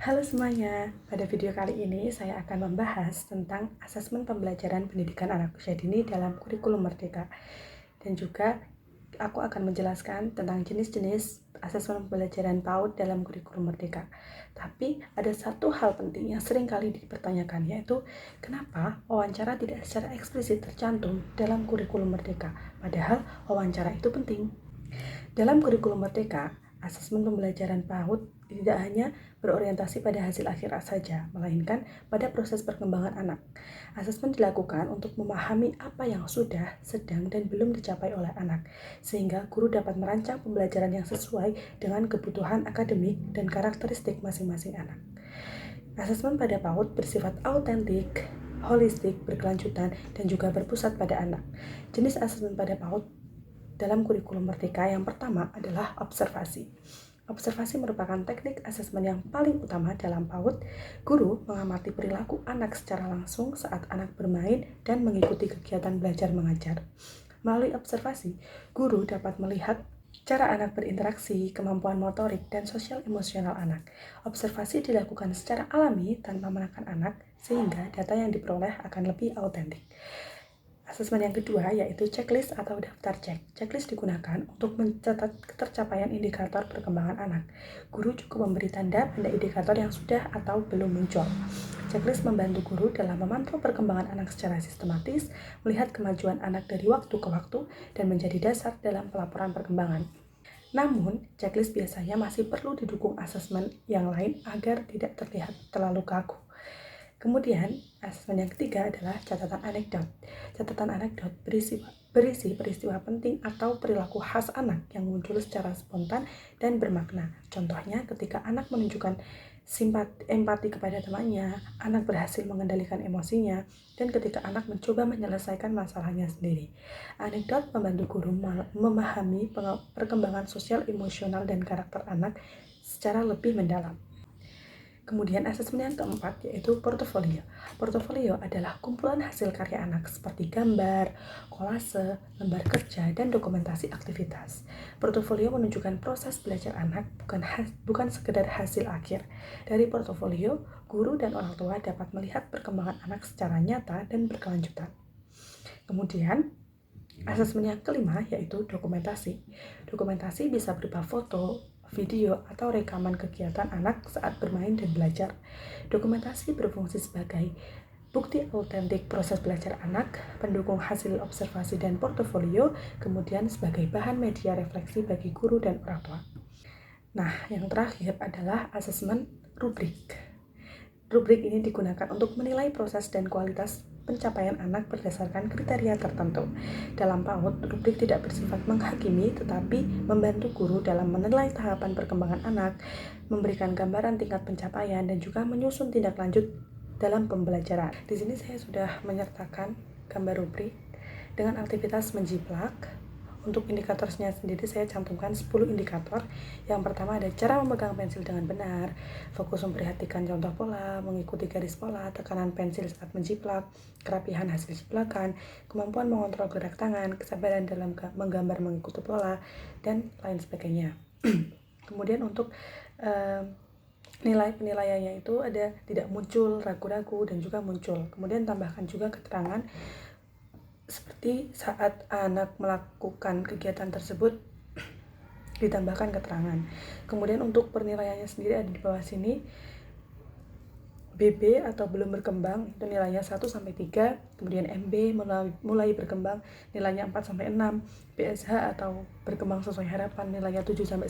Halo semuanya, pada video kali ini saya akan membahas tentang asesmen pembelajaran pendidikan anak usia dini dalam kurikulum Merdeka. Dan juga aku akan menjelaskan tentang jenis-jenis asesmen pembelajaran PAUD dalam kurikulum Merdeka. Tapi ada satu hal penting yang sering kali dipertanyakan, yaitu kenapa wawancara tidak secara eksplisit tercantum dalam kurikulum Merdeka, padahal wawancara itu penting. Dalam kurikulum Merdeka, asesmen pembelajaran PAUD tidak hanya berorientasi pada hasil akhir saja, melainkan pada proses perkembangan anak. Asesmen dilakukan untuk memahami apa yang sudah, sedang, dan belum dicapai oleh anak, sehingga guru dapat merancang pembelajaran yang sesuai dengan kebutuhan akademik dan karakteristik masing-masing anak. Asesmen pada PAUD bersifat autentik, holistik, berkelanjutan, dan juga berpusat pada anak. Jenis asesmen pada PAUD dalam kurikulum Merdeka yang pertama adalah observasi. Observasi merupakan teknik asesmen yang paling utama dalam PAUD. Guru mengamati perilaku anak secara langsung saat anak bermain dan mengikuti kegiatan belajar mengajar. Melalui observasi, guru dapat melihat cara anak berinteraksi, kemampuan motorik, dan sosial emosional anak. Observasi dilakukan secara alami tanpa menekan anak, sehingga data yang diperoleh akan lebih autentik. Asesmen yang kedua yaitu checklist atau daftar cek. Checklist digunakan untuk mencatat ketercapaian indikator perkembangan anak. Guru cukup memberi tanda pada indikator yang sudah atau belum muncul. Checklist membantu guru dalam memantau perkembangan anak secara sistematis, melihat kemajuan anak dari waktu ke waktu, dan menjadi dasar dalam pelaporan perkembangan. Namun, checklist biasanya masih perlu didukung asesmen yang lain agar tidak terlihat terlalu kaku. Kemudian, asesmen yang ketiga adalah catatan anekdot. Catatan anekdot berisi peristiwa penting atau perilaku khas anak yang muncul secara spontan dan bermakna. Contohnya, ketika anak menunjukkan empati kepada temannya, anak berhasil mengendalikan emosinya, dan ketika anak mencoba menyelesaikan masalahnya sendiri. Anekdot membantu guru memahami perkembangan sosial, emosional, dan karakter anak secara lebih mendalam. Kemudian asesmen yang keempat yaitu portofolio. Portofolio adalah kumpulan hasil karya anak seperti gambar, kolase, lembar kerja, dan dokumentasi aktivitas. Portofolio menunjukkan proses belajar anak, bukan sekedar hasil akhir. Dari portofolio, guru dan orang tua dapat melihat perkembangan anak secara nyata dan berkelanjutan. Kemudian, asesmen yang kelima yaitu dokumentasi. Dokumentasi bisa berupa foto, video, atau rekaman kegiatan anak saat bermain dan belajar. Dokumentasi berfungsi sebagai bukti autentik proses belajar anak, pendukung hasil observasi dan portofolio, kemudian sebagai bahan media refleksi bagi guru dan orang tua. Nah, yang terakhir adalah asesmen rubrik. Rubrik ini digunakan untuk menilai proses dan kualitas pencapaian anak berdasarkan kriteria tertentu. Dalam PAUD, rubrik tidak bersifat menghakimi, tetapi membantu guru dalam menilai tahapan perkembangan anak, memberikan gambaran tingkat pencapaian, dan juga menyusun tindak lanjut dalam pembelajaran. Di sini saya sudah menyertakan gambar rubrik dengan aktivitas menjiplak. Untuk indikatornya sendiri saya cantumkan 10 indikator. Yang pertama ada cara memegang pensil dengan benar, fokus memperhatikan contoh pola, mengikuti garis pola, tekanan pensil saat menjiplak, kerapihan hasil jiplakan, kemampuan mengontrol gerak tangan, kesabaran dalam menggambar mengikuti pola, dan lain sebagainya. Kemudian untuk nilai penilaiannya itu ada tidak muncul, ragu-ragu, dan juga muncul. Kemudian tambahkan juga keterangan seperti saat anak melakukan kegiatan tersebut ditambahkan keterangan. Kemudian untuk penilaiannya sendiri ada di bawah sini. BB atau belum berkembang itu nilainya 1-3, kemudian MB mulai berkembang nilainya 4-6, BSH atau berkembang sesuai harapan nilainya 7-9,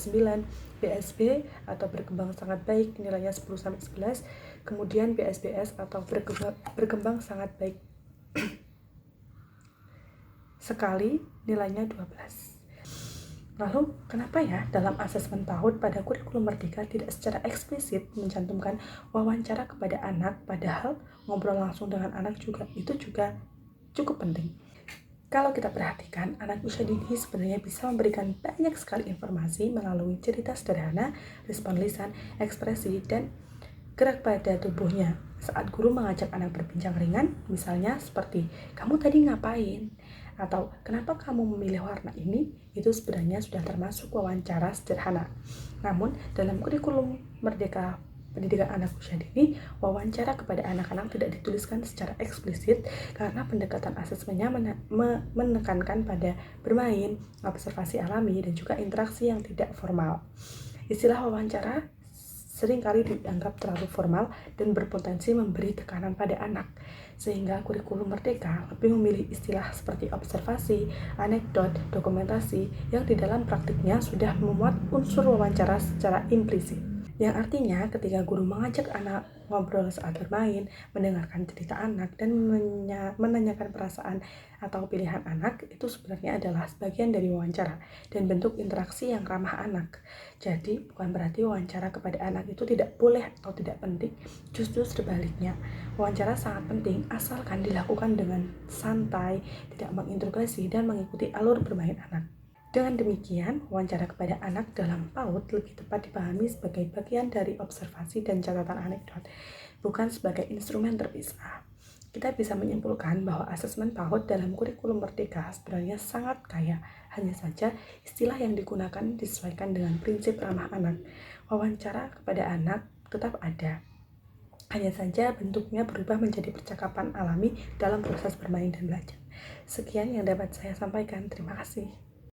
BSB atau berkembang sangat baik nilainya 10-11, kemudian BSBS atau berkembang sangat baik sekali nilainya 12. Lalu, kenapa ya dalam asesmen PAUD pada kurikulum Merdeka tidak secara eksplisit mencantumkan wawancara kepada anak, padahal ngobrol langsung dengan anak itu juga cukup penting. Kalau kita perhatikan, anak usia dini sebenarnya bisa memberikan banyak sekali informasi melalui cerita sederhana, respon lisan, ekspresi, dan gerak pada tubuhnya. Saat guru mengajak anak berbincang ringan, misalnya seperti, "Kamu tadi ngapain?" atau "Kenapa kamu memilih warna ini?" itu sebenarnya sudah termasuk wawancara sederhana. Namun, dalam kurikulum Merdeka pendidikan anak usia dini, wawancara kepada anak-anak tidak dituliskan secara eksplisit karena pendekatan asesmennya menekankan pada bermain, observasi alami, dan juga interaksi yang tidak formal. Istilah wawancara seringkali dianggap terlalu formal dan berpotensi memberi tekanan pada anak, sehingga kurikulum Merdeka lebih memilih istilah seperti observasi, anekdot, dokumentasi yang di dalam praktiknya sudah memuat unsur wawancara secara implisit. Yang artinya ketika guru mengajak anak ngobrol saat bermain, mendengarkan cerita anak, dan menanyakan perasaan atau pilihan anak, itu sebenarnya adalah sebagian dari wawancara dan bentuk interaksi yang ramah anak. Jadi bukan berarti wawancara kepada anak itu tidak boleh atau tidak penting, justru sebaliknya. Wawancara sangat penting asalkan dilakukan dengan santai, tidak menginterogasi, dan mengikuti alur bermain anak. Dengan demikian, wawancara kepada anak dalam PAUD lebih tepat dipahami sebagai bagian dari observasi dan catatan anekdot, bukan sebagai instrumen terpisah. Kita bisa menyimpulkan bahwa asesmen PAUD dalam kurikulum Merdeka sebenarnya sangat kaya, hanya saja istilah yang digunakan disesuaikan dengan prinsip ramah anak. Wawancara kepada anak tetap ada, hanya saja bentuknya berubah menjadi percakapan alami dalam proses bermain dan belajar. Sekian yang dapat saya sampaikan. Terima kasih.